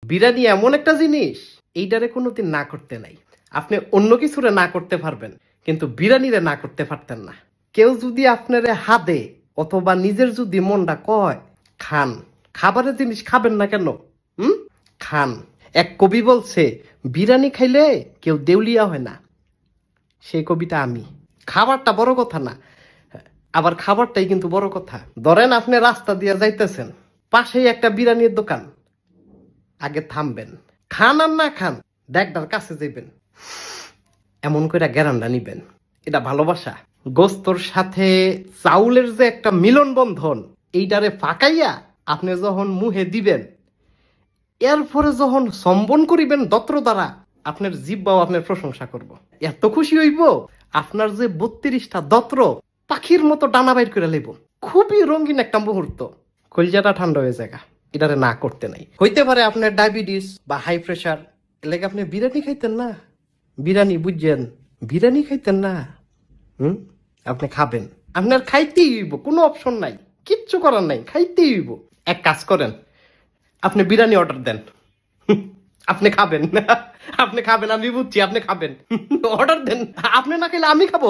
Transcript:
বিরিয়ানি এমন একটা জিনিস, এইটারে কোনোদিন না করতে নাই। আপনি অন্য কিছুরে না করতে পারবেন, কিন্তু বিরিয়ানিরে না করতে পারতেন না। কেউ যদি আপনারে হাদে অথবা নিজের যদি মনটা কয় খান, খাবারের জিনিস খাবেন না কেন? হুম, খান। এক কবি বলছে বিরিয়ানি খাইলে কেউ দেউলিয়া হয় না, সেই কবিতা আমি। খাবারটা বড় কথা না, আবার খাবারটাই কিন্তু বড় কথা। ধরেন আপনি রাস্তা দিয়ে যাইতেছেন, পাশেই একটা বিরিয়ানির দোকান, আগে থামবেন, খান আর না খান দেখটার কাছে যাইবেন, এমন করে গ্যারান্ডা নিবেন। এটা ভালোবাসা। গোস্তর সাথে চাউলের যে একটা মিলন বন্ধন, এইটারে ফাঁকাইয়া আপনি যখন মুহে দিবেন, এরপরে যখন সম্বন করিবেন দত্র দ্বারা, আপনার জিব্বাও আপনার প্রশংসা করব। এত খুশি হইব, আপনার যে 32টা দত্র পাখির মতো ডানা বাইর করে লইব। খুবই রঙিন একটা মুহূর্ত, কলিজাটা ঠান্ডা হয়ে যায়। এটারে না করতে নাই। হইতে পারে আপনার ডায়াবেটিস বা হাই প্রেশার, এলাকা আপনি বিরিয়ানি খাইতেন না, বিরিয়ানি বুঝছেন, বিরিয়ানি খাইতেন না। হুম, আপনি খাবেন, আপনার খাইতেই হইব, কোনো অপশন নাই, কিচ্ছু করার নাই, খাইতেই হইব। এক কাজ করেন, আপনি বিরিয়ানি অর্ডার দেন, আপনি খাবেন, আপনি খাবেন, আমি বুঝছি আপনি খাবেন, অর্ডার দেন, আপনি না খেলে আমি খাবো।